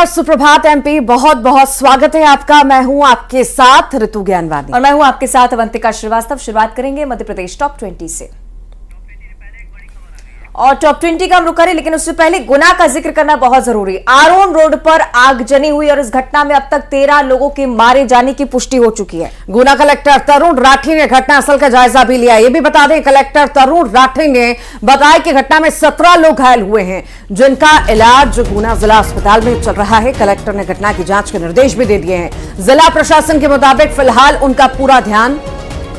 सुप्रभात एमपी, बहुत बहुत स्वागत है आपका। मैं हूं आपके साथ ऋतु ज्ञानवानी और मैं हूं आपके साथ अवंतिका श्रीवास्तव। शुरुआत करेंगे मध्य प्रदेश टॉप 20 से और टॉप 20 का हम रुख करें, लेकिन उससे पहले गुना का जिक्र करना बहुत जरूरी। आरोन रोड पर आगजनी हुई और इस घटना में अब तक 13 लोगों के मारे जाने की पुष्टि हो चुकी है। गुना कलेक्टर तरुण राठी ने घटनास्थल का जायजा भी लिया। ये भी बता दें, कलेक्टर तरुण राठी ने बताया कि घटना में 17 लोग घायल हुए हैं, जिनका इलाज गुना जिला अस्पताल में चल रहा है। कलेक्टर ने घटना की जांच के निर्देश भी दे दिए हैं। जिला प्रशासन के मुताबिक फिलहाल उनका पूरा ध्यान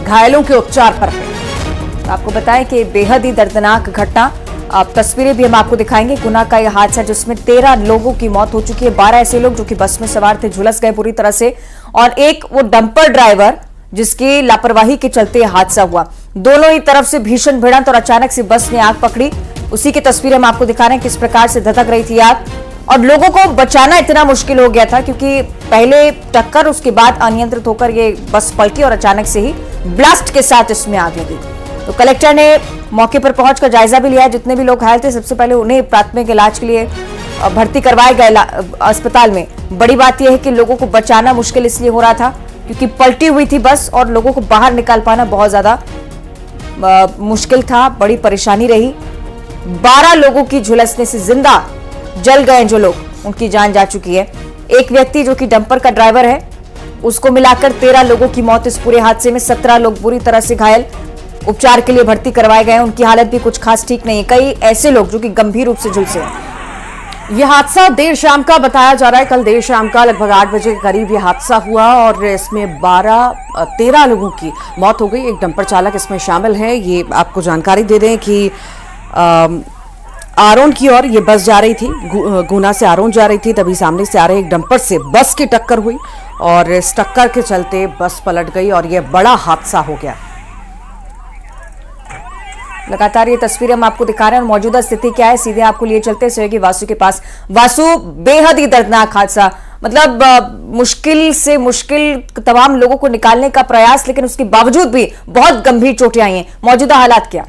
घायलों के उपचार पर है। आपको बताएं कि बेहद ही दर्दनाक घटना, अब तस्वीरें भी हम आपको दिखाएंगे। गुना का यह हादसा जिसमें 13 लोगों की मौत हो चुकी है। 12 ऐसे लोग जो कि बस में सवार थे झुलस गए पूरी तरह से, और एक वो डंपर ड्राइवर जिसकी लापरवाही के चलते हादसा हुआ। दोनों ही तरफ से भीषण भिड़ंत और अचानक से बस ने आग पकड़ी। उसी की तस्वीरें हम आपको दिखा रहे हैं, किस प्रकार से धधक रही थी आग और लोगों को बचाना इतना मुश्किल हो गया था, क्योंकि पहले टक्कर, उसके बाद अनियंत्रित होकर ये बस पलटी और अचानक से ही ब्लास्ट के साथ इसमें आग लगी। तो कलेक्टर ने मौके पर पहुंचकर जायजा भी लिया। जितने भी लोग घायल थे, सबसे पहले उन्हें प्राथमिक इलाज के लिए भर्ती करवाए गए अस्पताल में। बड़ी बात यह है कि लोगों को बचाना मुश्किल इसलिए हो रहा था क्योंकि पलटी हुई थी बस और लोगों को बाहर निकाल पाना बहुत ज्यादा मुश्किल था, बड़ी परेशानी रही। 12 लोगों की झुलसने से जिंदा जल गए जो लोग, उनकी जान जा चुकी है। एक व्यक्ति जो कि डंपर का ड्राइवर है, उसको मिलाकर 13 लोगों की मौत इस पूरे हादसे में। 17 लोग बुरी तरह से घायल, उपचार के लिए भर्ती करवाए गए। उनकी हालत भी कुछ खास ठीक नहीं है। कई ऐसे लोग जो कि गंभीर रूप से झुलसे हैं। यह हादसा देर शाम का बताया जा रहा है। कल देर शाम का लगभग 8 बजे के करीब यह हादसा हुआ और इसमें 13 लोगों की मौत हो गई। एक डंपर चालक इसमें शामिल है। ये आपको जानकारी दे दें कि आरोन की ओर ये बस जा रही थी, गुना से आरोन जा रही थी, तभी सामने से आ रहे एक डंपर से बस की टक्कर हुई और इस टक्कर के चलते बस पलट गई और यह बड़ा हादसा हो गया। लगातार ये तस्वीरें हम आपको दिखा रहे हैं और मौजूदा स्थिति क्या है, सीधे आपको लिए चलते हैं वासु के पास। वासु, बेहद ही दर्दनाक हादसा, मतलब मुश्किल से मुश्किल तमाम लोगों को निकालने का प्रयास, लेकिन उसके बावजूद भी बहुत गंभीर चोटें आई हैं। मौजूदा हालात क्या?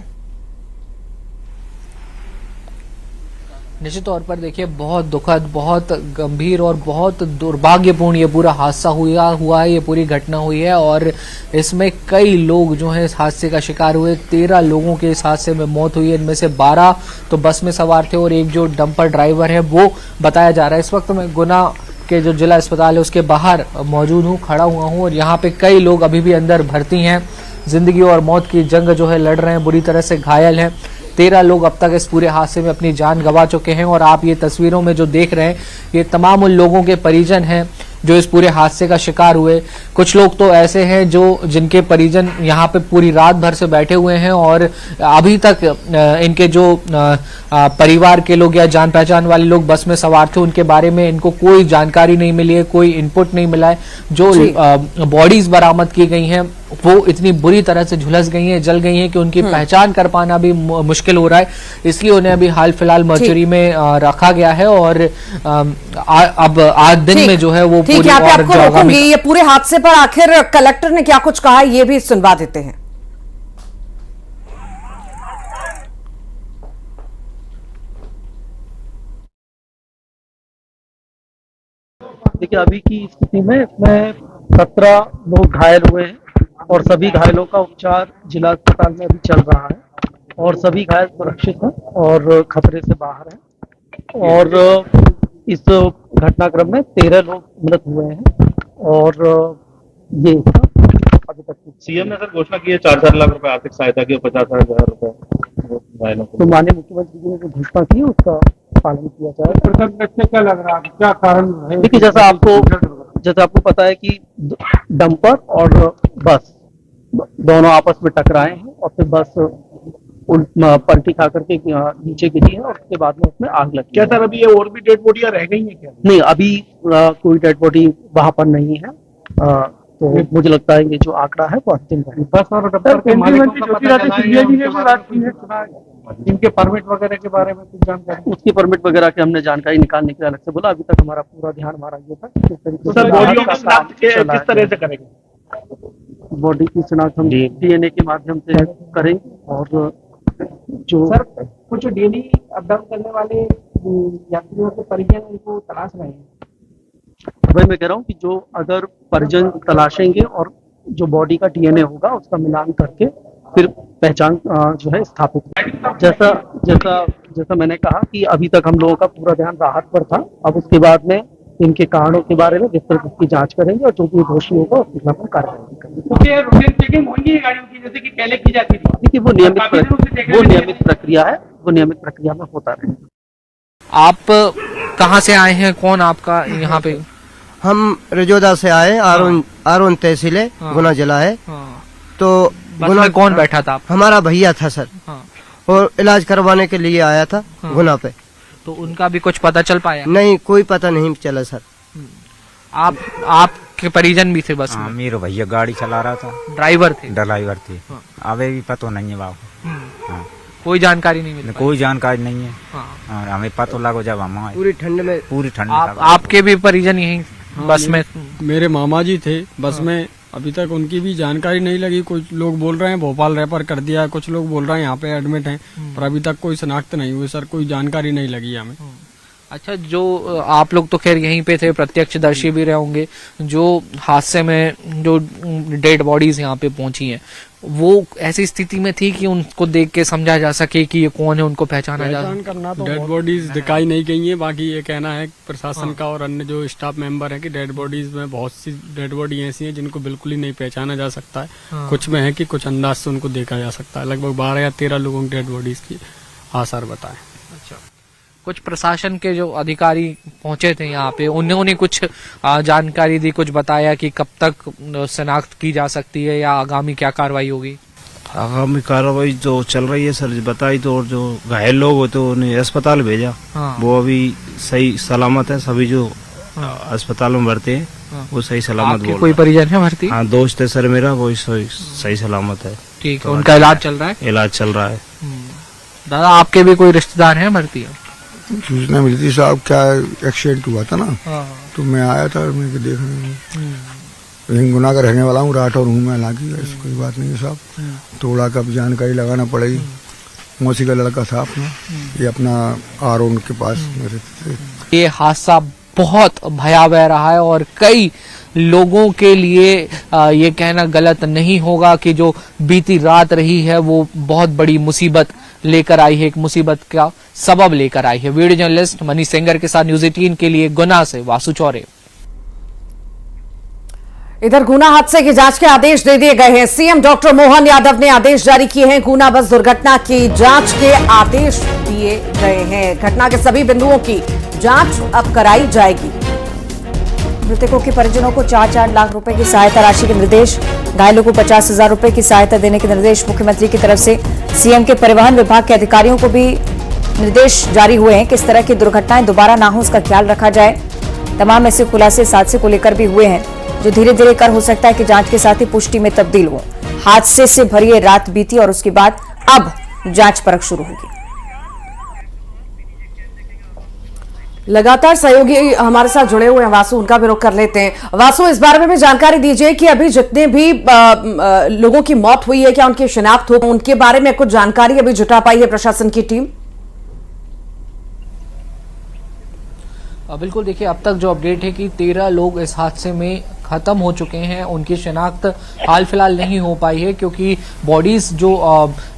निश्चित तौर पर देखिए, बहुत दुखद, बहुत गंभीर और बहुत दुर्भाग्यपूर्ण ये पूरा हादसा हुआ है। ये पूरी घटना हुई है और इसमें कई लोग जो हैं इस हादसे का शिकार हुए। 13 लोगों के इस हादसे में मौत हुई है। इनमें से 12 तो बस में सवार थे और एक जो डंपर ड्राइवर है वो बताया जा रहा है। इस वक्त मैं गुना के जो जिला अस्पताल है उसके बाहर मौजूद हूँ, खड़ा हुआ हूँ और यहाँ पे कई लोग अभी भी अंदर भर्ती हैं। जिंदगी और मौत की जंग जो है लड़ रहे हैं, बुरी तरह से घायल हैं। 13 लोग अब तक इस पूरे हादसे में अपनी जान गंवा चुके हैं और आप ये तस्वीरों में जो देख रहे हैं, ये तमाम उन लोगों के परिजन हैं जो इस पूरे हादसे का शिकार हुए। कुछ लोग तो ऐसे हैं जिनके परिजन यहाँ पे पूरी रात भर से बैठे हुए हैं और अभी तक इनके जो परिवार के लोग या जान पहचान वाले लोग बस में सवार थे, उनके बारे में इनको कोई जानकारी नहीं मिली है, कोई इनपुट नहीं मिला है। जो बॉडीज बरामद की गई हैं वो इतनी बुरी तरह से झुलस गई हैं, जल गई हैं कि उनकी पहचान कर पाना भी मुश्किल हो रहा है। इसलिए उन्हें अभी हाल फिलहाल मर्चरी में रखा गया है और अब 8 दिन में जो है वो पूरी और रोकूंगी। ये पूरे हादसे पर आखिर कलेक्टर ने क्या कुछ कहा, ये भी सुनवा देते हैं। देखिए, अभी की स्थिति में 17 लोग घायल हुए हैं और सभी घायलों का उपचार जिला अस्पताल में अभी चल रहा है और सभी घायल सुरक्षित हैं और खतरे से बाहर हैं। और इस घटनाक्रम में 13 लोग मृत हुए हैं और ये अभी तक सीएम ने सर घोषणा की है 4-4 लाख रुपए आर्थिक सहायता की, 50,000 रुपए घायलों को। तो माननीय मुख्यमंत्री जी ने जो घोषणा की है उसका पालन किया जाए। क्या लग रहा है, क्या कारण है? देखिए, जैसा आपको पता है कि डंपर और बस दोनों आपस में टकराए हैं और फिर बस पलटी खा करके नीचे गिरी है और उसके बाद में उसमें आग लगी। क्या सर अभी ये और भी डेड बॉडियां रह गई हैं क्या? नहीं, अभी कोई डेड बॉडी वहां पर नहीं है। तो मुझे लगता है ये जो आंकड़ा है वो अंतिम है। बस और डंपर के मालिकों का पता चला है, इनके परमिट वगैरह के बारे में कुछ जानकारी? उसकी परमिट वगैरह की हमने जानकारी निकालने के लिए अलग से बोला। अभी तक हमारा पूरा ध्यान हमारा ये था किस तरीके से बॉडियों की शिनाख्त किस तरह से करेंगे? बॉडी की शिनाख्त हम डीएनए के माध्यम से करेंगे और जो सर कुछ डेली अप डाउन करने वाले यात्रियों के परिजन इनको तलाश रहे हैं, वही मैं कह रहा हूँ कि जो अगर परिजन तलाशेंगे और जो बॉडी का डीएनए होगा उसका मिलान करके फिर पहचान जो है स्थापित होगी। जैसा जैसा जैसा मैंने कहा कि अभी तक हम लोगों का पूरा ध्यान राहत पर था। अब उसके बाद में इनके कारणों के बारे में विस्तृत की जांच करेंगे और जो भी दोषी होगा उसके खिलाफ कार्रवाई करेंगे। रूटीन चेकिंग होंगी गाड़ियों की जैसे कि पहले की जाती थी? देखिए वो नियमित प्रक्रिया है, वो नियमित प्रक्रिया में होता रहेगा। आप कहाँ से आए हैं, कौन आपका यहाँ पे? हम रजोदा से आए, आरोन तहसील है, गुना जिला है। तो बस में कौन बैठा था? हमारा भैया था सर, और इलाज करवाने के लिए आया था गुना पे। तो उनका भी कुछ पता चल पाया? नहीं, कोई पता नहीं चला सर। आपके परिजन भी थे बस में? मेरे भैया गाड़ी चला रहा था, ड्राइवर थे? ड्राइवर थे। अबे भी पता नहीं है बाबू, कोई जानकारी नहीं मिली? कोई जानकारी नहीं है। और हमें पता लगा जब हम आए पूरी ठंड में। पूरी ठंड। आपके भी परिजन यही बस में? मेरे मामा जी थे बस में, अभी तक उनकी भी जानकारी नहीं लगी। कुछ लोग बोल रहे हैं भोपाल रेफर कर दिया है, कुछ लोग बोल रहे हैं यहाँ पे एडमिट हैं, पर अभी तक कोई शनाख्त नहीं हुई सर, कोई जानकारी नहीं लगी हमें। अच्छा, जो आप लोग तो खैर यहीं पे थे, प्रत्यक्षदर्शी भी रहे होंगे, जो हादसे में जो डेड बॉडीज यहाँ पे पहुंची हैं, वो ऐसी स्थिति में थी कि उनको देख के समझा जा सके कि ये कौन है, उनको पहचाना जा सके? डेड बॉडीज दिखाई नहीं गई हैं, बाकी ये कहना है प्रशासन का और अन्य जो स्टाफ मेंबर है कि डेड बॉडीज में बहुत सी डेड बॉडी ऐसी हैं जिनको बिल्कुल ही नहीं पहचाना जा सकता है। कुछ में है कि कुछ अंदाज से उनको देखा जा सकता है। लगभग 12 या 13 लोगों की डेड बॉडीज की आसार बताए। कुछ प्रशासन के जो अधिकारी पहुंचे थे यहाँ पे, उन्होंने कुछ जानकारी दी, कुछ बताया कि कब तक शिनाख्त की जा सकती है या आगामी क्या कार्रवाई होगी? आगामी कार्रवाई जो चल रही है सर बताई तो, और जो घायल लोग होते उन्हें अस्पताल भेजा। वो अभी सही सलामत है, सभी जो अस्पताल में भर्ती हैं वो सही सलामत। आपके कोई परिजन है भर्ती? हाँ, दोस्त है सर मेरा, वो सही सलामत है। ठीक है, उनका इलाज चल रहा है? इलाज चल रहा है। दादा, आपके भी कोई रिश्तेदार हैं भर्ती? सूचना मिली थी साहब, क्या एक्सीडेंट हुआ था ना, तो मैं आया था मैं देखने। गुना का रहने वाला हूँ, राठौर हूँ मैं, हालांकि ऐसी कोई बात नहीं है साहब। थोड़ा का भी जानकारी लगाना पड़ेगी। मौसी का लड़का था अपना, ये अपना आरोन के पास मेरे थे। ये हादसा बहुत भयावह रहा है और कई लोगों के लिए ये कहना गलत नहीं होगा कि जो बीती रात रही है वो बहुत बड़ी मुसीबत लेकर आई है, एक मुसीबत का सबब लेकर आई है। वीडियो जर्नलिस्ट मनीष सेंगर के साथ न्यूज 18 के लिए गुना से वासु चौरे। इधर गुना हादसे की जांच के आदेश दे दिए गए हैं। सीएम डॉक्टर मोहन यादव ने आदेश जारी किए हैं। गुना बस दुर्घटना की जांच के आदेश दिए गए हैं। घटना के सभी बिंदुओं की जांच अब कराई जाएगी। मृतकों के परिजनों को 4-4 लाख रुपए की सहायता राशि के निर्देश, घायलों को 50,000 रुपए की सहायता देने के निर्देश मुख्यमंत्री की तरफ से। सीएम के परिवहन विभाग के अधिकारियों को भी निर्देश जारी हुए हैं कि इस तरह की दुर्घटनाएं दोबारा ना हो, उसका ख्याल रखा जाए। तमाम ऐसे खुलासे इस हादसे को लेकर भी हुए हैं जो धीरे धीरे कर हो सकता है कि जांच के साथ ही पुष्टि में तब्दील हो। हादसे से भरी ये रात बीती और उसके बाद अब जांच परख शुरू होगी। लगातार सहयोगी हमारे साथ जुड़े हुए हैं वासु, उनका भी रुख कर लेते हैं। वासु, इस बारे में भी जानकारी दीजिए कि अभी जितने भी लोगों की मौत हुई है, क्या उनकी शिनाख्त हो, उनके बारे में कुछ जानकारी अभी जुटा पाई है प्रशासन की टीम? बिल्कुल, देखिए अब तक जो अपडेट है कि 13 लोग इस हादसे में खत्म हो चुके हैं। उनकी शिनाख्त हाल फिलहाल नहीं हो पाई है क्योंकि बॉडीज जो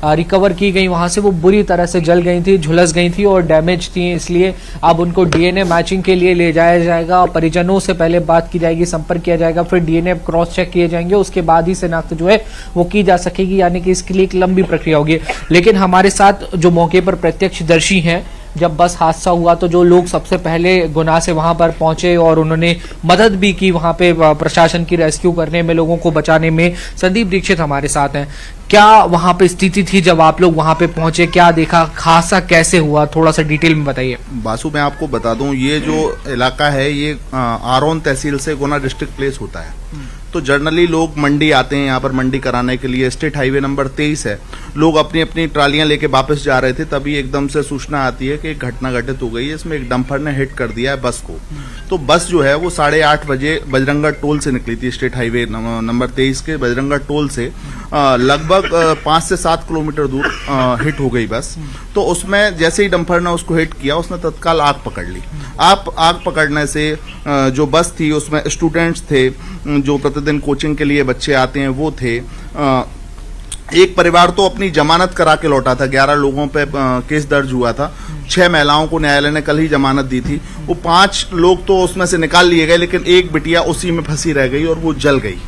रिकवर की गई वहां से वो बुरी तरह से जल गई थी, झुलस गई थी और डैमेज थी। इसलिए अब उनको डीएनए मैचिंग के लिए ले जाया जाएगा। परिजनों से पहले बात की जाएगी, संपर्क किया जाएगा, फिर डीएनए क्रॉस चेक किए जाएंगे, उसके बाद ही शिनाख्त जो है वो की जा सकेगी। यानी कि इसके लिए एक लंबी प्रक्रिया होगी। लेकिन हमारे साथ जो मौके पर प्रत्यक्षदर्शी हैं, जब बस हादसा हुआ तो जो लोग सबसे पहले गुना से वहां पर पहुंचे और उन्होंने मदद भी की वहां पे प्रशासन की रेस्क्यू करने में, लोगों को बचाने में, संदीप दीक्षित हमारे साथ हैं। क्या वहां पे स्थिति थी जब आप लोग वहां पे पहुंचे, क्या देखा, हादसा कैसे हुआ, थोड़ा सा डिटेल में बताइए। बासु, मैं आपको बता दूं, ये जो इलाका है ये आरोन तहसील से गुना डिस्ट्रिक्ट प्लेस होता है। तो जनरली लोग मंडी आते हैं, यहाँ पर मंडी कराने के लिए। स्टेट हाईवे नंबर 23 है। लोग अपनी अपनी ट्रालियां लेके वापस जा रहे थे, तभी एकदम से सूचना आती है कि एक घटना घटित हो गई है, इसमें एक डंपर ने हिट कर दिया है बस को। तो बस जो है वो 8:30 बजे बजरंगा टोल से निकली थी, स्टेट हाईवे नंबर 23 के बजरंगा टोल से लगभग 5 से 7 किलोमीटर दूर हिट हो गई बस। तो उसमें जैसे ही डंपर ने उसको हिट किया, उसने तत्काल आग पकड़ ली। आग पकड़ने से जो बस थी उसमें स्टूडेंट्स थे, जो प्रतिदिन कोचिंग के लिए बच्चे आते हैं वो थे। एक परिवार तो अपनी जमानत करा के लौटा था, 11 लोगों पे केस दर्ज हुआ था। 6 महिलाओं को न्यायालय ने कल ही जमानत दी थी। वो 5 लोग तो उसमें से निकाल लिए गए, लेकिन एक बिटिया उसी में फंसी रह गई और वो जल गई।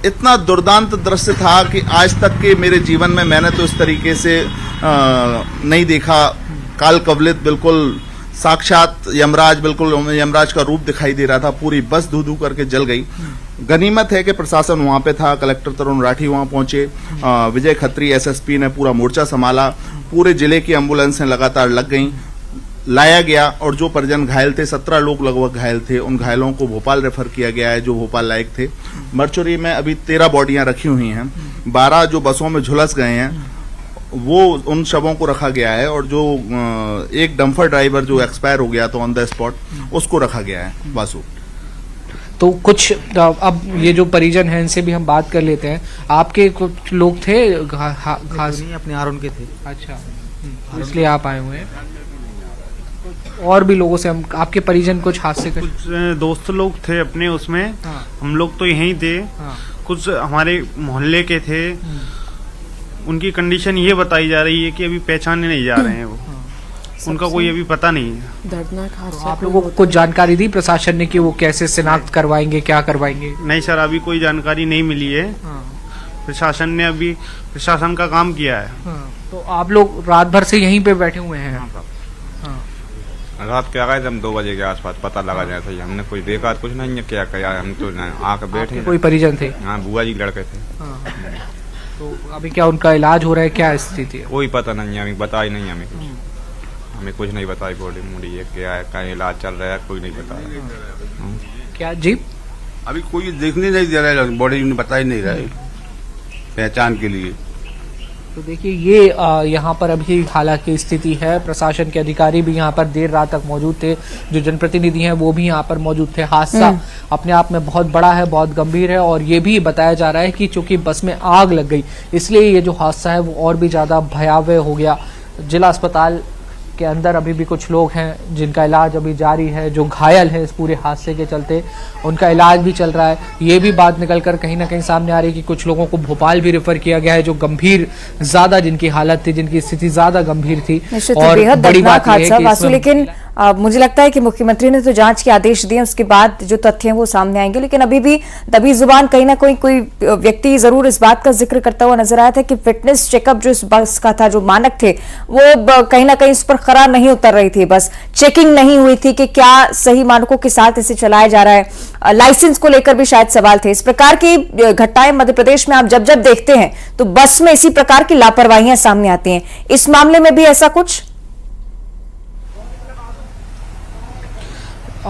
इतना दुर्दांत दृश्य था कि आज तक के मेरे जीवन में मैंने तो इस तरीके से नहीं देखा। काल कवलित, बिल्कुल साक्षात यमराज, बिल्कुल यमराज का रूप दिखाई दे रहा था। पूरी बस धू धू करके जल गई। गनीमत है कि प्रशासन वहां पे था, कलेक्टर तरुण राठी वहां पहुंचे, विजय खत्री एसएसपी ने पूरा मोर्चा संभाला, पूरे जिले की एम्बुलेंसें लगातार लग गईं, लाया गया। और जो परिजन घायल थे, 17 लोग लगभग घायल थे, उन घायलों को भोपाल रेफर किया गया है, जो भोपाल लायक थे। मर्चुरी में अभी 13 बॉडियां रखी हुई हैं। 12 जो बसों में झुलस गए हैं वो उन शवों को रखा गया है, और जो एक डंपर ड्राइवर जो एक्सपायर हो गया तो ऑन द स्पॉट, उसको रखा गया है वासु। तो कुछ अब ये जो परिजन हैं इनसे भी हम बात कर लेते हैं। आपके कुछ लोग थे खास? अपने आरोन के थे। अच्छा, इसलिए आप आए हुए हैं। और भी लोगों से हम, आपके परिजन कुछ हादसे के? कुछ दोस्त लोग थे अपने उसमें। हाँ। हम लोग तो यहीं थे। हाँ। कुछ हमारे मोहल्ले के थे। उनकी कंडीशन ये बताई जा रही है कि अभी पहचाने नहीं जा रहे हैं वो। उनका कोई अभी पता नहीं है। दर्दनाक तो हादसा। आप लोगों को कुछ जानकारी दी प्रशासन ने कि वो कैसे शिनाख्त करवाएंगे, क्या करवाएंगे? नहीं सर, अभी कोई जानकारी नहीं मिली है। प्रशासन ने अभी प्रशासन का काम किया है। तो आप लोग रात भर से यहीं पे बैठे हुए हैं? रात के आ गए थे हम 2 बजे के आसपास, पता लगा जाए था। हमने कुछ देखा कुछ नहीं है, क्या किया हम तो आकर बैठे। कोई परिजन थे? हाँ, बुआ जी लड़के थे। तो अभी क्या उनका इलाज हो रहा है, क्या स्थिति है? कोई पता नहीं है, हमें बताई नहीं, हमें कुछ नहीं बताई। बॉडी मुड़ी है क्या है, कहीं इलाज चल रहा है, कोई नहीं बता। क्या जी? अभी कोई देखने नहीं दे रहा है, बॉडी बता ही नहीं रहा है पहचान के लिए। तो देखिए ये यहाँ पर अभी हालांकि स्थिति है। प्रशासन के अधिकारी भी यहाँ पर देर रात तक मौजूद थे, जो जनप्रतिनिधि हैं वो भी यहाँ पर मौजूद थे। हादसा अपने आप में बहुत बड़ा है, बहुत गंभीर है, और ये भी बताया जा रहा है कि चूंकि बस में आग लग गई, इसलिए ये जो हादसा है वो और भी ज़्यादा भयावह हो गया। जिला अस्पताल के अंदर अभी भी कुछ लोग हैं जिनका इलाज अभी जारी है, जो घायल है इस पूरे हादसे के चलते, उनका इलाज भी चल रहा है। ये भी बात निकलकर कहीं ना कहीं सामने आ रही है कि कुछ लोगों को भोपाल भी रेफर किया गया है, जो गंभीर ज्यादा जिनकी हालत थी, जिनकी स्थिति ज्यादा गंभीर थी। और बड़ी बात है, लेकिन मुझे लगता है कि मुख्यमंत्री ने तो जांच के आदेश दिए, उसके बाद जो तथ्य हैं वो सामने आएंगे। लेकिन अभी भी दबी जुबान कहीं ना कोई व्यक्ति जरूर इस बात का जिक्र करता हुआ नजर आया था कि फिटनेस चेकअप जो इस बस का था, जो मानक थे, वो कहीं ना कहीं इस पर खरा नहीं उतर रही थी। बस चेकिंग नहीं हुई थी कि क्या सही मानकों के साथ इसे चलाया जा रहा है। लाइसेंस को लेकर भी शायद सवाल थे। इस प्रकार की घटनाएं मध्य प्रदेश में आप जब जब देखते हैं तो बस में इसी प्रकार की लापरवाहियां सामने आती हैं। इस मामले में भी ऐसा कुछ?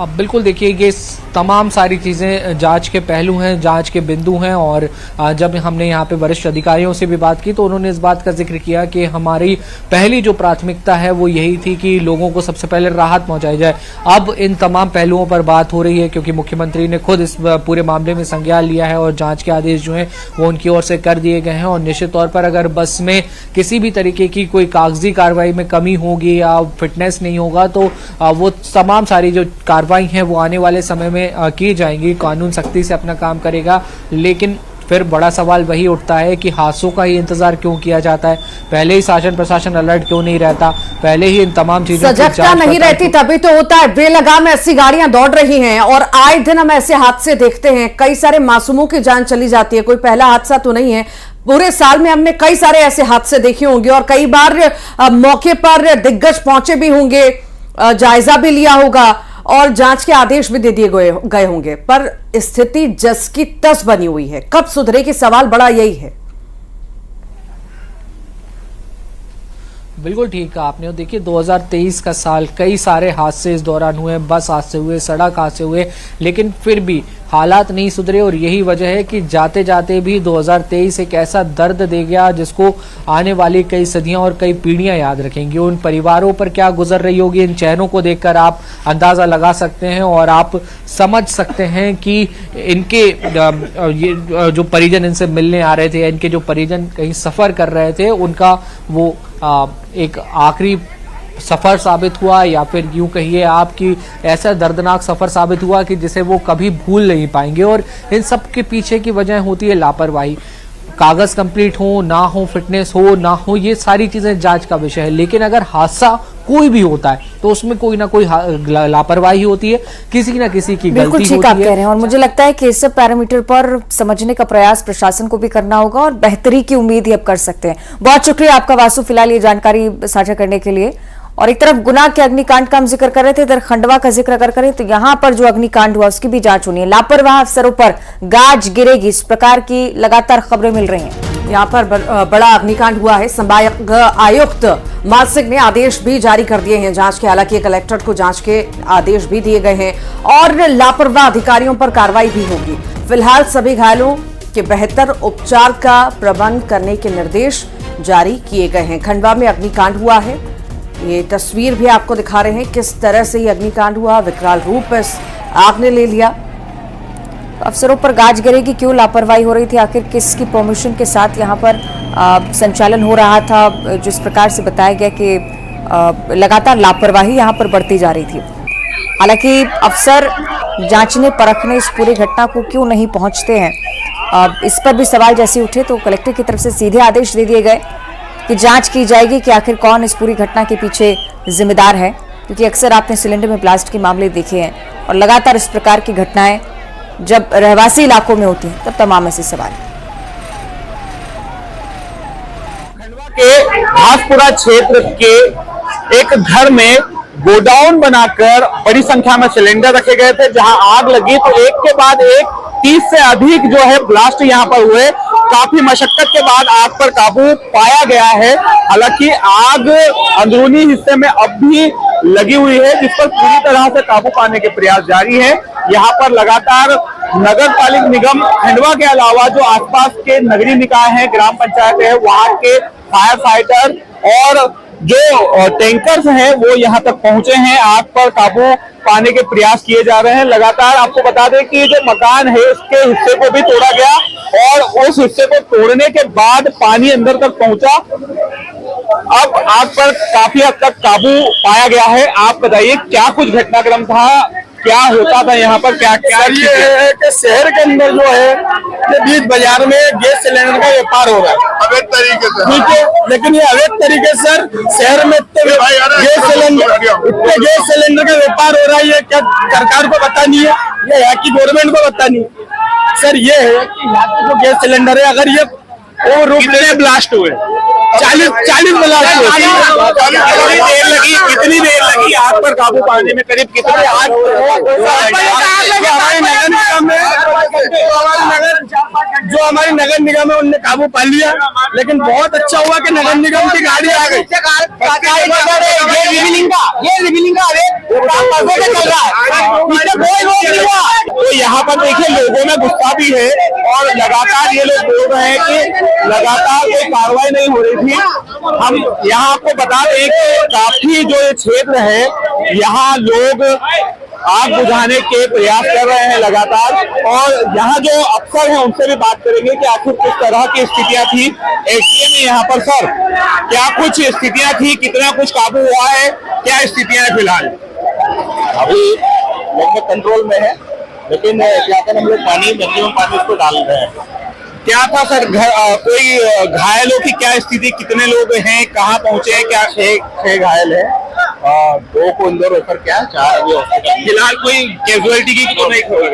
बिल्कुल, देखिए ये तमाम सारी चीज़ें जांच के पहलू हैं, जांच के बिंदु हैं। और जब हमने यहाँ पे वरिष्ठ अधिकारियों से भी बात की तो उन्होंने इस बात का जिक्र किया कि हमारी पहली जो प्राथमिकता है वो यही थी कि लोगों को सबसे पहले राहत पहुंचाई जाए। अब इन तमाम पहलुओं पर बात हो रही है क्योंकि मुख्यमंत्री ने खुद इस पूरे मामले में संज्ञान लिया है और जाँच के आदेश जो हैं वो उनकी ओर से कर दिए गए हैं। और निश्चित तौर पर अगर बस में किसी भी तरीके की कोई कागजी कार्रवाई में कमी होगी या फिटनेस नहीं होगा तो वो तमाम सारी जो कार्रवाई है वो आने वाले समय में की जाएंगी। कानून सख्ती से अपना काम करेगा। लेकिन फिर बड़ा सवाल वही उठता है कि हादसों का ही इंतजार क्यों किया जाता है? पहले ही शासन प्रशासन अलर्ट क्यों नहीं रहता? पहले ही इन तमाम चीजों की सजगता नहीं रहती, तभी तो होता है। बेलगाम ऐसी गाड़ियां दौड़ रही हैं और आए दिन हम ऐसे हादसे देखते हैं। कई सारे मासूमों की जान चली जाती है। कोई पहला हादसा तो नहीं है, पूरे साल में हमने कई सारे ऐसे हादसे देखे होंगे और कई बार मौके पर दिग्गज पहुंचे भी होंगे, जायजा भी लिया होगा और जांच के आदेश भी दे दिए गए होंगे, पर स्थिति जस की तस बनी हुई है। कब सुधरेगी, सवाल बड़ा यही है। बिल्कुल ठीक कहा आपने। देखिए 2023 का साल, कई सारे हादसे इस दौरान हुए, बस हादसे हुए, सड़क हादसे हुए, लेकिन फिर भी हालात नहीं सुधरे और यही वजह है कि जाते जाते भी 2023 एक ऐसा दर्द दे गया जिसको आने वाली कई सदियां और कई पीढ़ियां याद रखेंगी। उन परिवारों पर क्या गुजर रही होगी, इन चेहरों को देखकर आप अंदाजा लगा सकते हैं और आप समझ सकते हैं कि इनके ये जो परिजन इनसे मिलने आ रहे थे, इनके जो परिजन कहीं सफर कर रहे थे, उनका वो एक आखिरी सफर साबित हुआ या फिर यूं कहिए आपकी ऐसा दर्दनाक सफर साबित हुआ कि जिसे वो कभी भूल नहीं पाएंगे। और इन सब के पीछे की वजह होती है लापरवाही। कागज कंप्लीट हो ना हो, फिटनेस हो ना हो, ये सारी चीजें जांच का विषय है। लेकिन अगर हादसा कोई भी होता है तो उसमें कोई ना कोई लापरवाही होती है, किसी ना किसी की गलती होती है। बिल्कुल ठीक आप कह रहे हैं और मुझे लगता है कि इस सब पैरामीटर पर समझने का प्रयास प्रशासन को भी करना होगा और बेहतरी की उम्मीद ही अब कर सकते हैं। बहुत शुक्रिया आपका वासु, फिलहाल ये जानकारी साझा करने के लिए। और एक तरफ गुना के अग्निकांड का हम जिक्र कर रहे थे, इधर खंडवा का जिक्र अगर करें तो यहाँ पर जो अग्निकांड हुआ उसकी भी जांच होनी है। लापरवाह अफसरों पर गाज गिरेगी, इस प्रकार की लगातार खबरें मिल रही हैं। यहाँ पर बड़ा अग्निकांड हुआ है। संभाग आयुक्त मानसिंह ने आदेश भी जारी कर दिए हैं जांच के। हालांकि कलेक्टर को जांच के आदेश भी दिए गए हैं और लापरवाह अधिकारियों पर कार्रवाई भी होगी। फिलहाल सभी घायलों के बेहतर उपचार का प्रबंध करने के निर्देश जारी किए गए हैं। खंडवा में अग्निकांड हुआ है, ये तस्वीर भी आपको दिखा रहे हैं किस तरह से ये अग्निकांड हुआ। विकराल रूप इस आग ने ले लिया। अफसरों पर गाज गिरेगी, क्यों लापरवाही हो रही थी, आखिर किसकी परमिशन के साथ यहाँ पर संचालन हो रहा था। जिस प्रकार से बताया गया कि लगातार लापरवाही यहाँ पर बढ़ती जा रही थी। हालांकि अफसर जांचने परखने इस पूरी घटना को क्यों नहीं पहुंचते हैं, इस पर भी सवाल जैसे उठे तो कलेक्टर की तरफ से सीधे आदेश दे दिए गए कि जांच की जाएगी कि आखिर कौन इस पूरी घटना के पीछे जिम्मेदार है। क्योंकि अक्सर आपने सिलेंडर में ब्लास्ट के मामले देखे हैं और लगातार इस प्रकार की घटनाएं जब रहवासी इलाकों में होती हैं तब तमाम ऐसे सवाल। खंडवा के घासपुरा क्षेत्र के एक घर में गोडाउन बनाकर बड़ी संख्या में सिलेंडर रखे गए थे। जहां आग लगी तो एक के बाद एक 30 से अधिक जो है ब्लास्ट यहां पर हुए। काफी मशक्कत के बाद आग पर काबू पाया गया है। हालांकि आग अंदरूनी हिस्से में अब भी लगी हुई है, जिस पर पूरी तरह से काबू पाने के प्रयास जारी है। यहाँ पर लगातार नगर पालिक निगम खंडवा के अलावा जो आसपास के नगरीय निकाय हैं, ग्राम पंचायत है, वहां के फायर फाइटर और जो टैंकर्स हैं वो यहाँ तक पहुंचे हैं। आग पर काबू पाने के प्रयास किए जा रहे हैं। लगातार आपको बता दें कि जो मकान है उसके हिस्से को भी तोड़ा गया और उस हिस्से को तोड़ने के बाद पानी अंदर तक पहुंचा। अब आग पर काफी हद तक काबू पाया गया है। आप बताइए क्या कुछ घटनाक्रम था, क्या होता था यहाँ पर, क्या क्या ये है कि शहर के अंदर जो है ये बीच बाजार में गैस सिलेंडर का व्यापार हो रहा है अवैध तरीके से। ठीक है, लेकिन ये अवैध तरीके से शहर में गैस सिलेंडर का व्यापार हो रहा है। ये क्या सरकार को पता नहीं है, ये यहाँ की गवर्नमेंट को पता नहीं सर। ये है कि यहाँ के जो गैस सिलेंडर है, अगर ये वो कितने ब्लास्ट हुए, 40 ब्लास्ट हुए। कितनी देर लगी आग पर काबू पाने में, करीब कितने आग जो हमारी नगर निगम है उनने काबू पा लिया। लेकिन बहुत अच्छा हुआ कि नगर निगम की गाड़ी आ गई। तो यहाँ पर देखिए लोगों में गुस्सा भी है और लगातार ये लोग बोल रहे हैं कि लगातार कोई कार्रवाई नहीं हो रही थी। हम यहाँ आपको बता दें कि काफी जो ये क्षेत्र है यहाँ लोग आग बुझाने के प्रयास कर रहे हैं लगातार। और यहाँ जो अफसर हैं उनसे भी बात करेंगे कि आखिर किस तरह की स्थितियां थी एसडीएम में यहाँ पर। सर, क्या कुछ स्थितियां थी, कितना कुछ काबू हुआ है, क्या स्थितियां हैं फिलहाल? अभी लगभग कंट्रोल में है, लेकिन क्या कर हम लोग मैक्सिमम पानी उसको डाल रहे हैं। क्या था सर, कोई घायलों की क्या स्थिति, कितने लोग हैं, कहाँ पहुंचे हैं? क्या 6 घायल है, 2 को इंदौर रेफर किया, 4 अभी हॉस्पिटल। फिलहाल कोई कैजुअलिटी की तो नहीं खबर?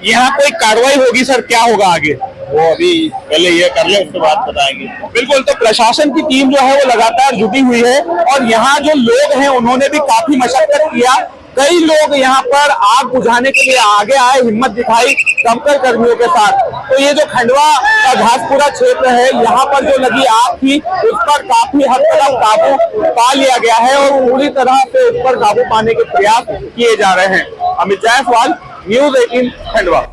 यहाँ कोई कार्रवाई होगी सर, क्या होगा आगे? वो अभी पहले ये कर ले, उसके बाद बताएंगे। बिल्कुल, तो प्रशासन की टीम जो है वो लगातार जुटी हुई है और यहाँ जो लोग हैं उन्होंने भी काफी मशक्कत किया। कई लोग यहाँ पर आग बुझाने के लिए आगे आए, हिम्मत दिखाई दमकल कर्मियों के साथ। तो ये जो खंडवा का घासपुरा क्षेत्र है, यहाँ पर जो लगी आग थी उस पर काफी हद तक काबू पा लिया गया है और पूरी तरह से उस पर काबू पाने के प्रयास किए जा रहे हैं। अमित जायसवाल, न्यूज़ 18 खंडवा।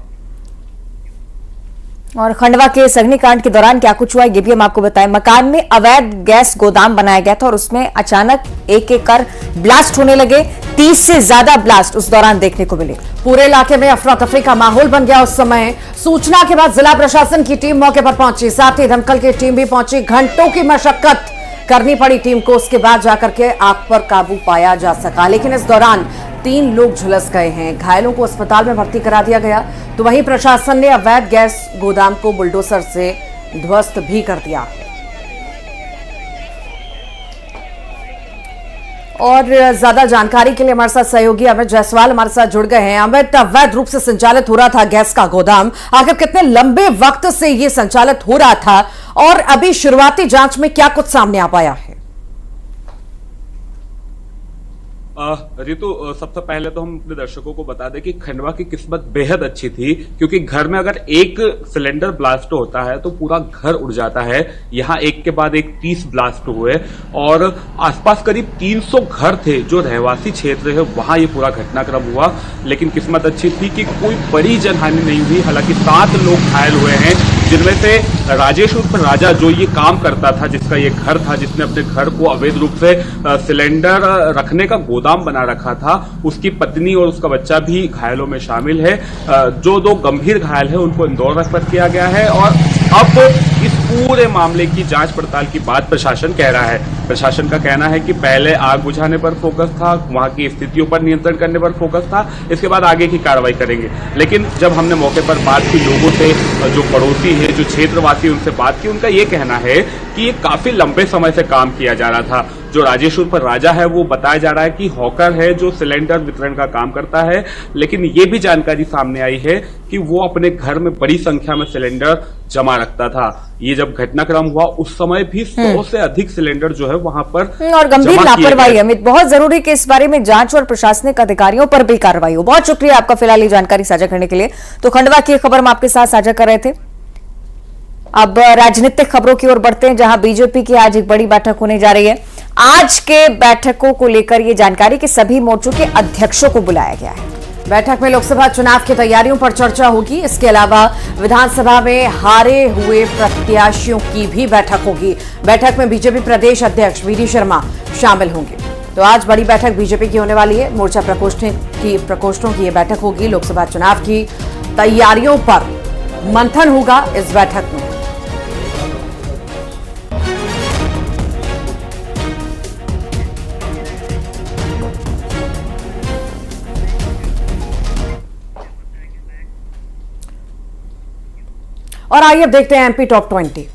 और खंडवा के इस अग्निकांड के दौरान क्या कुछ हुआ ये भी हम आपको बताएं। मकान में अवैध गैस गोदाम बनाया गया था और उसमें अचानक एक एक कर ब्लास्ट होने लगे। 30 से ज्यादा ब्लास्ट उस दौरान देखने को मिले। पूरे इलाके में अफरा तफरी का माहौल बन गया। उस समय सूचना के बाद जिला प्रशासन की टीम मौके पर पहुंची, साथ ही दमकल की टीम भी पहुंची। घंटों की मशक्कत करनी पड़ी टीम को, उसके बाद जाकर के आग पर काबू पाया जा सका। लेकिन इस दौरान 3 लोग झुलस गए हैं। घायलों को अस्पताल में भर्ती करा दिया गया। तो वहीं प्रशासन ने अवैध गैस गोदाम को बुलडोजर से ध्वस्त भी कर दिया। और ज्यादा जानकारी के लिए हमारे साथ सहयोगी अमित जायसवाल हमारे साथ जुड़ गए हैं। अमित, अवैध रूप से संचालित हो रहा था गैस का गोदाम, आखिर कितने लंबे वक्त से ये संचालित हो रहा था और अभी शुरुआती जांच में क्या कुछ सामने आ पाया है? रितु, सबसे पहले तो हम अपने दर्शकों को बता दें कि खंडवा की किस्मत बेहद अच्छी थी, क्योंकि घर में अगर एक सिलेंडर ब्लास्ट होता है तो पूरा घर उड़ जाता है। यहाँ एक के बाद एक 30 ब्लास्ट हुए और आसपास करीब 300 घर थे जो रहवासी क्षेत्र है, वहां ये पूरा घटनाक्रम हुआ। लेकिन किस्मत अच्छी थी कि कोई बड़ी जनहानि नहीं हुई। हालांकि 7 लोग घायल हुए हैं, जिनमें से राजेश उर्फ राजा जो ये काम करता था, जिसका ये घर था, जिसने अपने घर को अवैध रूप से सिलेंडर रखने का गोदाम बना रखा था, उसकी पत्नी और उसका बच्चा भी घायलों में शामिल है। जो 2 गंभीर घायल है उनको इंदौर रेफर किया गया है और अब इस पूरे मामले की जांच पड़ताल की बात प्रशासन कह रहा है। प्रशासन का कहना है कि पहले आग बुझाने पर फोकस था, वहां की स्थितियों पर नियंत्रण करने पर फोकस था, इसके बाद आगे की कार्रवाई करेंगे। लेकिन जब हमने मौके पर बात की लोगों से, जो पड़ोसी है, जो क्षेत्रवासी, उनसे बात की, उनका ये कहना है कि ये काफी लंबे समय से काम किया जा रहा था। जो राजेश उर्फ राजा है वो बताया जा रहा है कि हॉकर है जो सिलेंडर वितरण का काम करता है। लेकिन ये भी जानकारी सामने आई है कि वो अपने घर में बड़ी संख्या में सिलेंडर जमा रखता था। ये जब घटनाक्रम हुआ उस समय भी 100 से अधिक सिलेंडर जो है वहां पर और गंभीर लापरवाही। अमित, बहुत जरूरी कि इस बारे में जांच और प्रशासनिक अधिकारियों पर भी कार्रवाई हो। बहुत शुक्रिया आपका फिलहाल ये जानकारी साझा करने के लिए। तो खंडवा की खबर हम आपके साथ साझा कर रहे थे। अब राजनीतिक खबरों की ओर बढ़ते हैं, जहां बीजेपी की आज एक बड़ी बैठक होने जा रही है। आज के बैठकों को लेकर ये जानकारी कि सभी मोर्चों के अध्यक्षों को बुलाया गया है। बैठक में लोकसभा चुनाव की तैयारियों पर चर्चा होगी। इसके अलावा विधानसभा में हारे हुए प्रत्याशियों की भी बैठक होगी। बैठक में बीजेपी प्रदेश अध्यक्ष वीडी शर्मा शामिल होंगे। तो आज बड़ी बैठक बीजेपी की होने वाली है। मोर्चा प्रकोष्ठों की यह बैठक होगी। लोकसभा चुनाव की तैयारियों पर मंथन होगा इस बैठक में। और आइए अब देखते हैं एमपी टॉप 20।